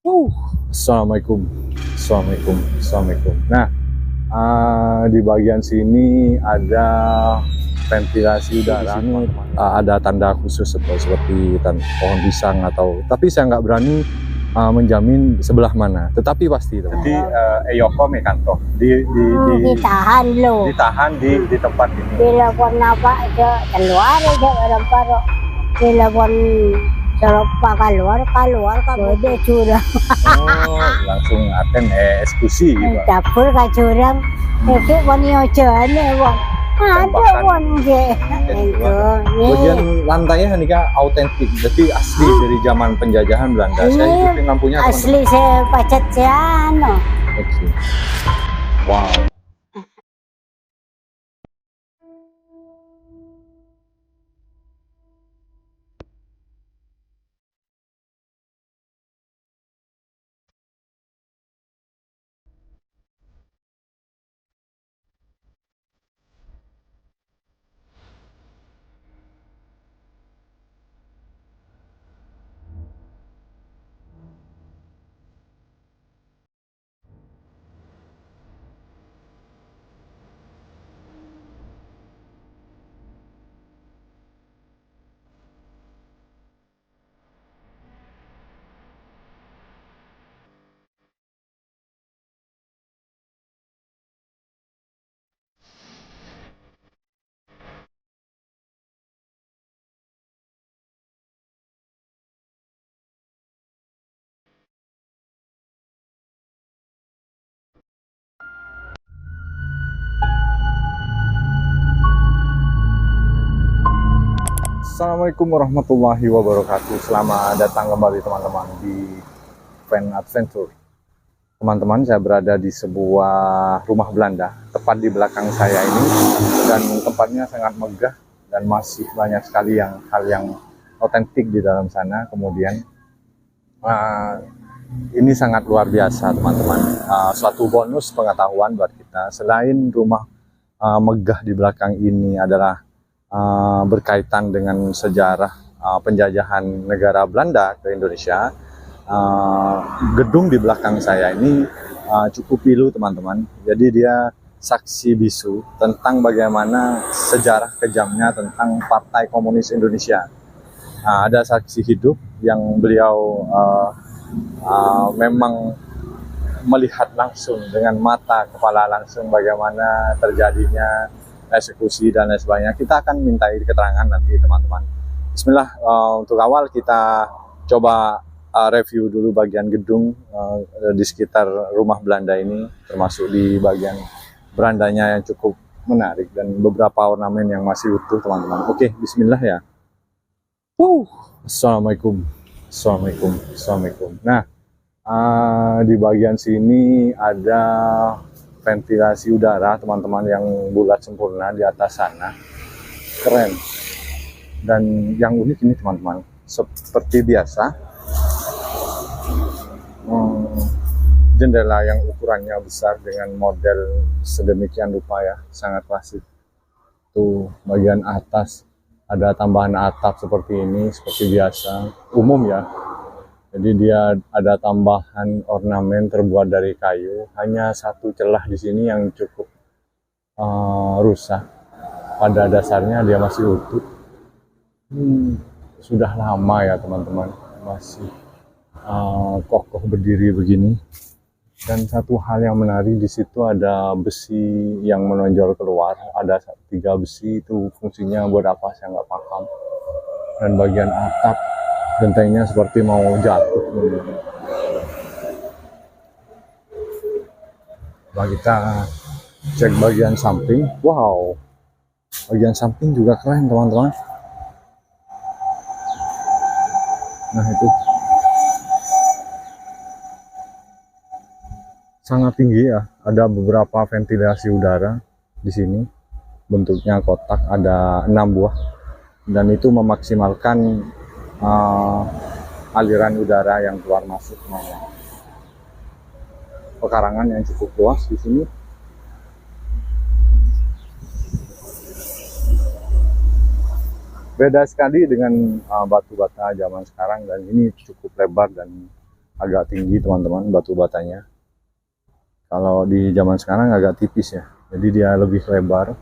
Uh, Assalamualaikum, Assalamualaikum, Assalamualaikum. Nah, di bagian sini ada ventilasi udara. Di sini ada tanda khusus seperti pohon pisang atau, tapi saya nggak berani menjamin sebelah mana. Tetapi pasti. Jadi Eyoko Mekanto ditahan lo. ditahan di tempat ini. Dilapon apa aja keluar aja orang paro. Dilapon seropa keluar kamu dia curang. Oh, langsung aten eksekusi gitu. Dapur ka curang. Iki wani aja ane wong. Ada wong ge. Bagian lantainya nih kak autentik, jadi asli dari zaman penjajahan Belanda. Saya hidupin lampunya asli saya pacet siano. Oke. Wow. Assalamualaikum warahmatullahi wabarakatuh. Selamat datang kembali teman-teman di Van Adventure. Teman-teman, saya berada di sebuah rumah Belanda tepat di belakang saya ini, dan tempatnya sangat megah dan masih banyak sekali hal yang otentik di dalam sana. Kemudian ini sangat luar biasa teman-teman, suatu bonus pengetahuan buat kita. Selain rumah megah di belakang ini adalah berkaitan dengan sejarah penjajahan negara Belanda ke Indonesia, gedung di belakang saya ini cukup pilu teman-teman. Jadi dia saksi bisu tentang bagaimana sejarah kejamnya tentang Partai Komunis Indonesia. Ada saksi hidup yang beliau memang melihat langsung dengan mata kepala langsung bagaimana terjadinya eksekusi dan lain sebagainya. Kita akan mintai keterangan nanti teman-teman. Bismillah, untuk awal kita coba review dulu bagian gedung di sekitar rumah Belanda ini, termasuk di bagian berandanya yang cukup menarik dan beberapa ornamen yang masih utuh teman-teman. Oke, bismillah ya. Assalamualaikum, Assalamualaikum, Assalamualaikum. Nah, di bagian sini ada ventilasi udara teman-teman yang bulat sempurna di atas sana, keren. Dan yang unik ini teman-teman, seperti biasa, jendela yang ukurannya besar dengan model sedemikian rupa ya, sangat klasik. Tuh bagian atas ada tambahan atap seperti ini, seperti biasa, umum ya. Jadi dia ada tambahan ornamen terbuat dari kayu. Hanya satu celah di sini yang cukup rusak. Pada dasarnya dia masih utuh. Sudah lama ya teman-teman, masih kokoh berdiri begini. Dan satu hal yang menarik di situ ada besi yang menonjol keluar. Ada 3 besi, itu fungsinya buat apa saya nggak paham. Dan bagian atap gentengnya seperti mau jatuh. Coba kita cek bagian samping. Wow, bagian samping juga keren teman-teman. Nah itu sangat tinggi ya. Ada beberapa ventilasi udara di sini. Bentuknya kotak, ada 6 buah, dan itu memaksimalkan aliran udara yang keluar masuk. Pekarangan yang cukup luas di sini. Beda sekali dengan batu bata zaman sekarang, dan ini cukup lebar dan agak tinggi teman-teman batu batanya. Kalau di zaman sekarang agak tipis ya, jadi dia lebih lebar.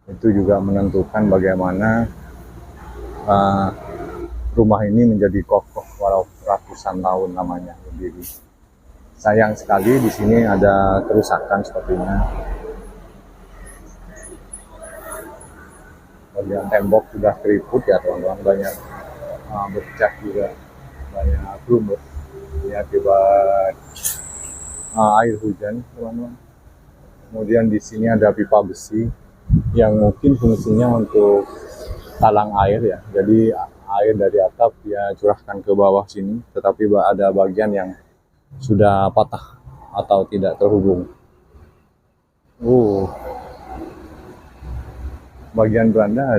Itu juga menentukan bagaimana rumah ini menjadi kokoh walau ratusan tahun namanya berdiri. Sayang sekali di sini ada kerusakan sepertinya. Bagian tembok sudah keriput ya teman-teman, banyak bercak juga, banyak lumut ini akibat air hujan teman-teman. Kemudian di sini ada pipa besi yang mungkin fungsinya untuk talang air ya. Jadi air dari atap dia curahkan ke bawah sini, tetapi ada bagian yang sudah patah atau tidak terhubung. Bagian beranda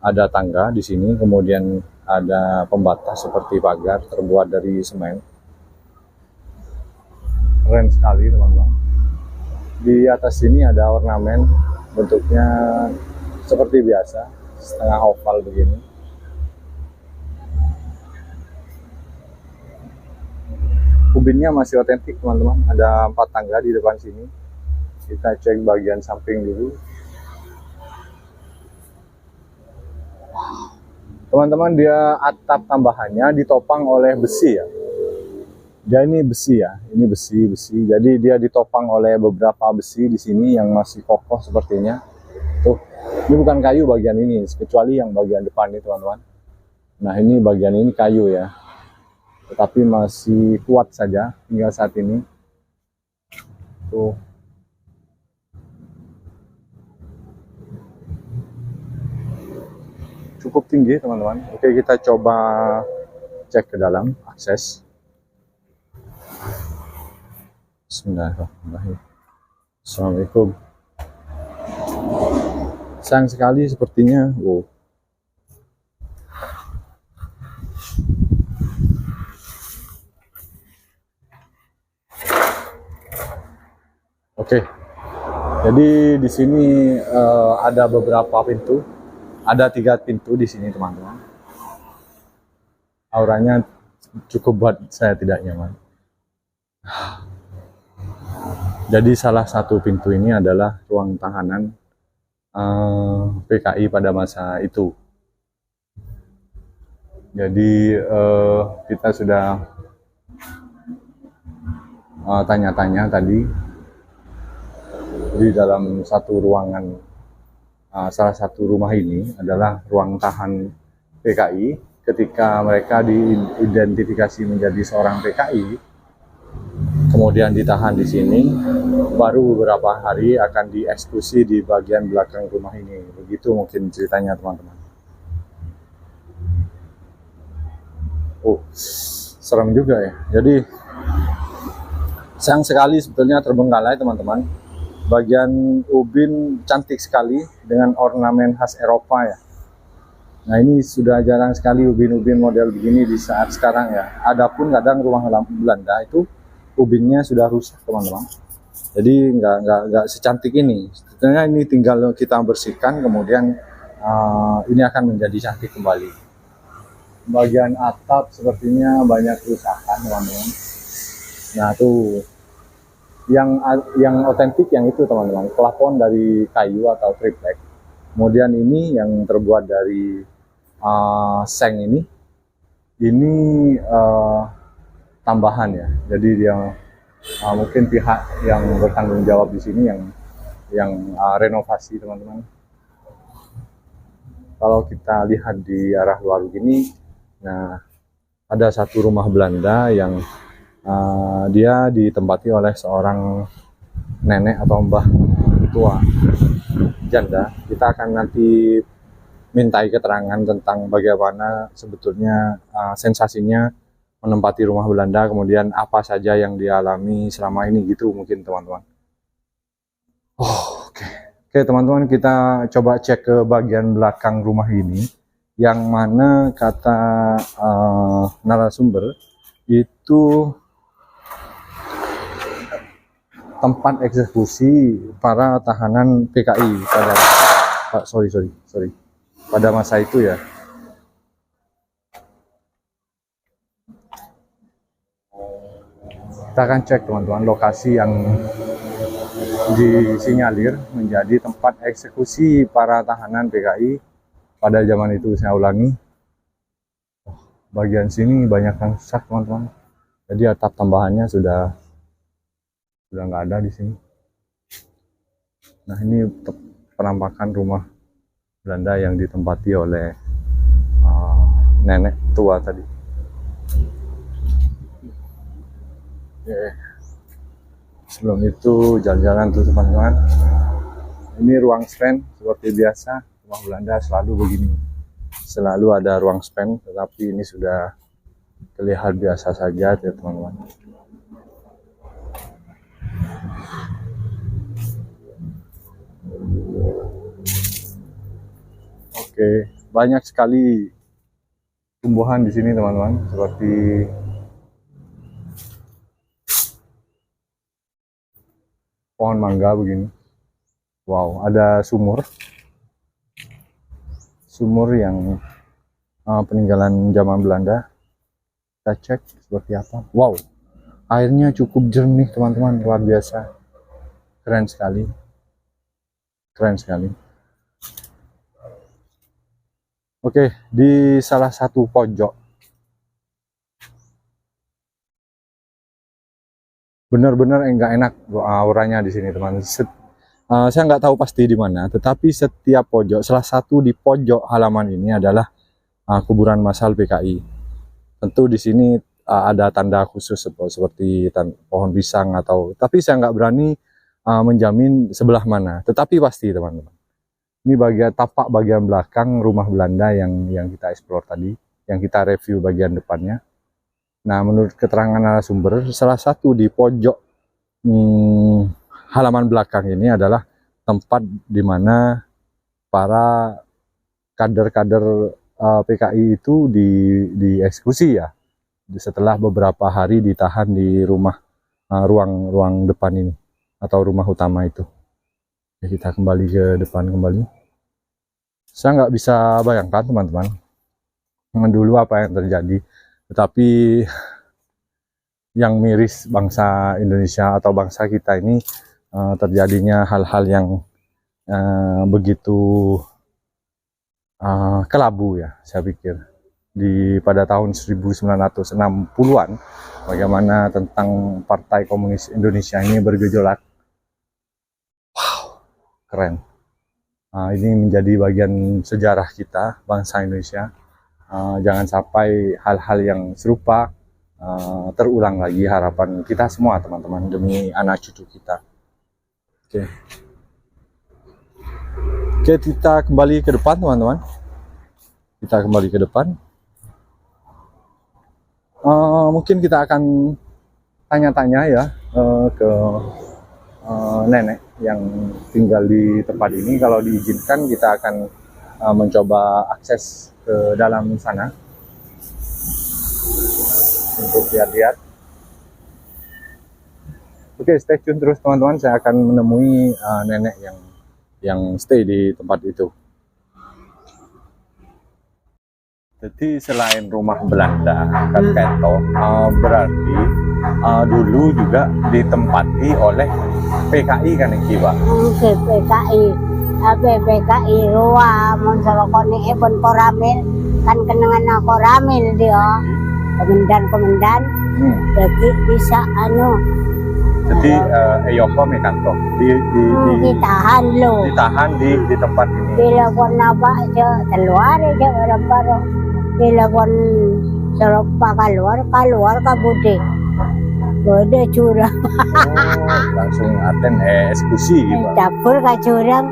ada tangga di sini, kemudian ada pembatas seperti pagar terbuat dari semen. Keren sekali teman-teman. Di atas sini ada ornamen, bentuknya seperti biasa, setengah oval begini. Ubinnya masih otentik teman-teman, ada 4 tangga di depan sini. Kita cek bagian samping dulu. Teman-teman, dia atap tambahannya ditopang oleh besi ya. Dia ini besi ya, ini besi. Jadi dia ditopang oleh beberapa besi di sini yang masih kokoh sepertinya. Tuh, ini bukan kayu bagian ini, kecuali yang bagian depan ini teman-teman. Nah ini bagian ini kayu ya, tetapi masih kuat saja hingga saat ini. Tuh. Cukup tinggi teman-teman. Oke, kita coba cek ke dalam, akses. Bismillahirrahmanirrahim. Assalamualaikum. Sayang sekali sepertinya. Oke. Jadi di sini ada beberapa pintu. Ada 3 pintu di sini teman-teman. Auranya cukup buat saya tidak nyaman. Jadi salah satu pintu ini adalah ruang tahanan PKI pada masa itu. Jadi kita sudah tanya-tanya tadi di dalam satu ruangan, salah satu rumah ini adalah ruang tahan PKI. Ketika mereka diidentifikasi menjadi seorang PKI, kemudian ditahan di sini, baru beberapa hari akan dieksekusi di bagian belakang rumah ini. Begitu mungkin ceritanya teman-teman. Serem juga ya. Jadi sayang sekali sebetulnya terbengkalai teman-teman. Bagian ubin cantik sekali dengan ornamen khas Eropa ya. Nah ini sudah jarang sekali ubin-ubin model begini di saat sekarang ya. Adapun kadang rumah Belanda itu ubinnya sudah rusak teman-teman. Jadi nggak secantik ini. Sebetulnya ini tinggal kita bersihkan, kemudian ini akan menjadi cantik kembali. Bagian atap sepertinya banyak kerusakan teman-teman. Nah tuh yang otentik yang itu teman-teman, plafon dari kayu atau triplek. Kemudian ini yang terbuat dari seng ini tambahan ya. Jadi dia mungkin pihak yang bertanggung jawab di sini yang renovasi teman-teman. Kalau kita lihat di arah luar begini, nah ada satu rumah Belanda yang dia ditempati oleh seorang nenek atau mbah tua janda. Kita akan nanti mintai keterangan tentang bagaimana sebetulnya sensasinya menempati rumah Belanda, kemudian apa saja yang dialami selama ini gitu mungkin teman-teman. Oke teman-teman, kita coba cek ke bagian belakang rumah ini, yang mana kata narasumber itu tempat eksekusi para tahanan PKI pada pada masa itu ya. Kita akan cek teman-teman lokasi yang disinyalir menjadi tempat eksekusi para tahanan PKI pada zaman itu. Saya ulangi, bagian sini banyak yang rusak teman-teman. Jadi atap tambahannya sudah nggak ada di sini. Nah, ini penampakan rumah Belanda yang ditempati oleh nenek tua tadi. Oke. Sebelum itu jalan-jalan tuh teman-teman. Ini ruang span seperti biasa, rumah Belanda selalu begini. Selalu ada ruang span, tetapi ini sudah terlihat biasa saja ya teman-teman. Oke, banyak sekali tumbuhan di sini teman-teman, seperti pohon mangga begini. Wow, ada sumur yang peninggalan zaman Belanda. Kita cek seperti apa. Wow, airnya cukup jernih teman-teman, luar biasa, keren sekali, keren sekali. Oke, di salah satu pojok, benar-benar enggak enak auranya di sini teman. Saya nggak tahu pasti di mana, tetapi setiap pojok, salah satu di pojok halaman ini adalah kuburan massal PKI. Tentu di sini ada tanda khusus seperti pohon pisang tapi saya nggak berani menjamin sebelah mana, tetapi pasti teman-teman. Ini tapak bagian belakang rumah Belanda yang kita eksplor tadi, yang kita review bagian depannya. Nah, menurut keterangan narasumber, salah satu di pojok halaman belakang ini adalah tempat di mana para kader-kader PKI itu dieksekusi ya, setelah beberapa hari ditahan di rumah ruang depan ini atau rumah utama itu. Ya, kita kembali ke depan kembali. Saya nggak bisa bayangkan teman-teman dulu apa yang terjadi, tetapi yang miris bangsa Indonesia atau bangsa kita ini terjadinya hal-hal yang begitu kelabu ya, saya pikir. Pada tahun 1960-an, bagaimana tentang Partai Komunis Indonesia ini bergejolak. Keren. Ini menjadi bagian sejarah kita, bangsa Indonesia. Jangan sampai hal-hal yang serupa terulang lagi, harapan kita semua teman-teman, demi anak cucu kita. Oke, kita kembali ke depan teman-teman. Kita kembali ke depan. Mungkin kita akan tanya-tanya ya ke nenek yang tinggal di tempat ini. Kalau diizinkan kita akan mencoba akses ke dalam sana untuk lihat-lihat. Oke, stay tune terus teman-teman, saya akan menemui nenek yang stay di tempat itu. Jadi selain rumah Belanda Keto, berarti dulu juga ditempati oleh PKI kan Iki, Pak? Oke, PKI. PKI ruang monsolokoni ebon koramil kan kenangan koramil dia. Komandan. Jadi bisa Jadi Eyoko Mekanto ditahan lo. Ditahan di tempat ini. Dilakukan apa aja keluar aja orang baru. Dilakukan selopa keluar kabudi. Bode curang. Langsung aten eksekusi gitu. Dapur ka curang.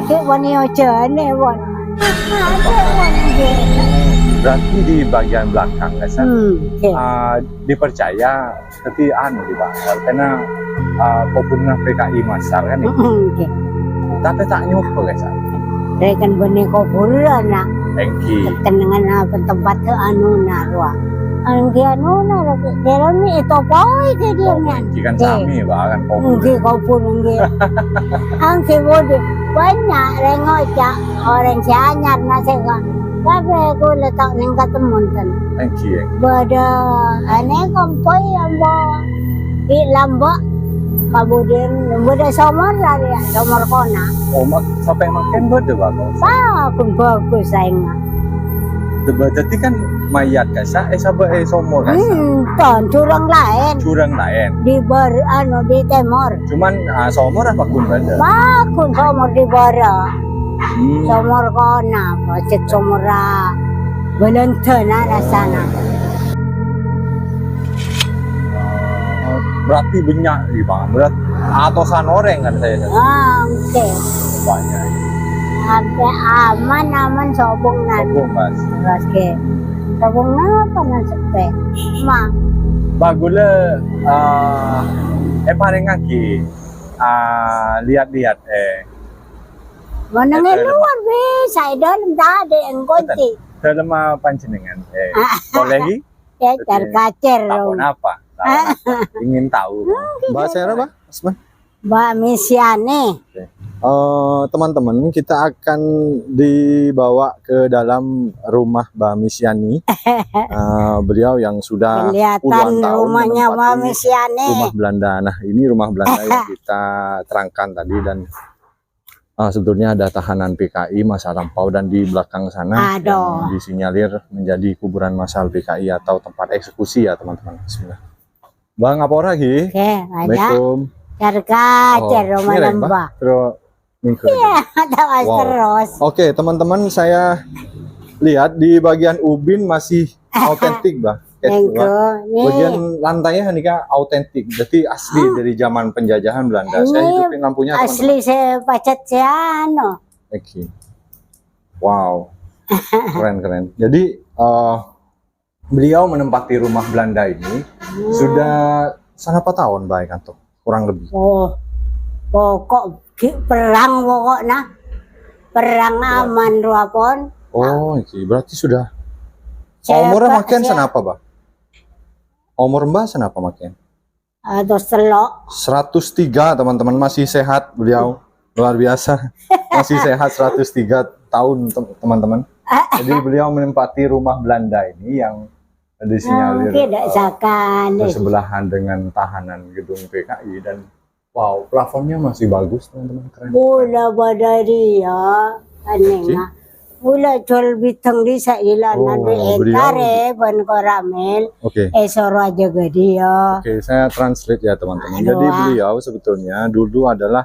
Kayak wani ojane won. Berarti di bagian belakang kan? Dipercaya seperti di Pak, karena populer PKI masar kan itu. Tapi tak nyukup guys. Rekan bene kuburan nak. Engki. Tenangan apa tempat ke narwa. Angki na jalan ni itu boy ke dia ni. Kan sami Pak kan populer. Angki kubur angki. Angki bode banyak rengocak orang sianyar nasi kan. Tapi aku letak ning ketemun kan. Thank you. Bada ane kompoi ambo di lambok kemudian bada somor dari somor kona. Oh, sampai makan berde bagus. Aku bagus sainga. Jadi kan mayat kasa sabe somor kasa. Ton curang lain Curang lain. di di timur. Cuman somor apa kun berde? Bakun somor di bara. Somor kona, pocet somora. Belentena rasana. Berarti banyak nih bang, atusan orang kan saya. Oke. Banyak. Sampai aman sobong nan. Sobong mas. Terus ke sobong apa nan sepe? Ma. Bagule paling ngaki lihat-lihat Mana ngeluar bisa dalam tadi engkoti. dalam panjenengan kolehi Ya terkacer. tahun apa? Ingin tahu. Bahasa apa, Asman? Mbak Misyane. Teman-teman, kita akan dibawa ke dalam rumah Mbak Misyani. Beliau yang sudah Kelihatan puluhan tahun rumahnya Mbak menempati Misyane. rumah Belanda. Nah, ini rumah Belanda yang kita terangkan tadi dan sebetulnya ada tahanan PKI masa lampau dan di belakang sana yang disinyalir menjadi kuburan massal PKI atau tempat eksekusi ya teman-teman. Bismillah. Bang, apa lagi? Oke, ada. Assalamualaikum. Terkacer rumah lembah. Terus minggu. Terus. Oke, teman-teman, saya lihat di bagian ubin masih autentik, Bah. Bagian lantainya nih kak autentik, jadi asli dari zaman penjajahan Belanda. Saya hidupin lampunya. Asli saya pacet siano. Oke. Wow, keren. Jadi beliau menempati rumah Belanda ini sudah berapa tahun baik kantor kurang lebih. Oh, pokok perang pokoknya perang aman ruapon. Oh, oke. Berarti sudah. Umurnya makin senapa, Bah? Umur Mbak senapa makin? Atau selok. 103 teman-teman, masih sehat beliau. Luar biasa. Masih sehat 103 tahun teman-teman. Jadi beliau menempati rumah Belanda ini yang disinyalir bersebelahan dengan tahanan gedung PKI dan wow, plafonnya masih bagus teman-teman, keren. Bola badaria aneh. Mula jual bitang di sa ilan entare ban koramel. Esoro aja dia. Oke, saya translate ya teman-teman. Jadi beliau sebetulnya dulu adalah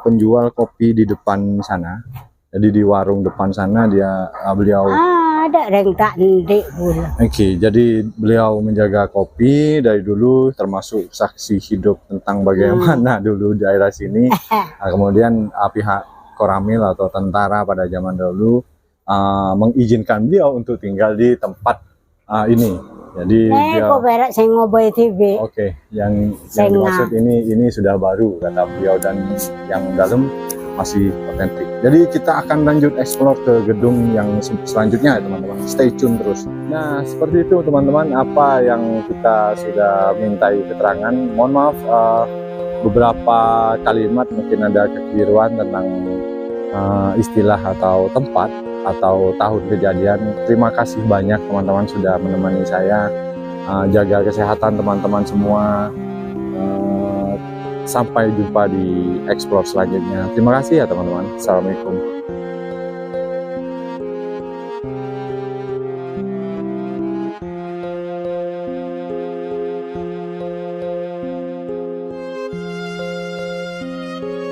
penjual kopi di depan sana. Jadi di warung depan sana beliau ada rentak ndek bola. Oke, jadi beliau menjaga kopi dari dulu, termasuk saksi hidup tentang bagaimana dulu daerah sini. Kemudian pihak Koramil atau tentara pada zaman dahulu mengizinkan beliau untuk tinggal di tempat ini. Jadi dia saya ngoboy TV. Oke, yang dimaksud ini sudah baru kata beliau dan yang dalam masih otentik. Jadi kita akan lanjut explore ke gedung yang selanjutnya ya teman-teman. Stay tune terus. Nah, seperti itu teman-teman apa yang kita sudah mintai keterangan. Mohon maaf beberapa kalimat mungkin ada kekeliruan tentang istilah atau tempat atau tahun kejadian. Terima kasih banyak teman-teman sudah menemani saya. Jaga kesehatan teman-teman semua. Sampai jumpa di explore selanjutnya. Terima kasih ya teman-teman. Assalamualaikum.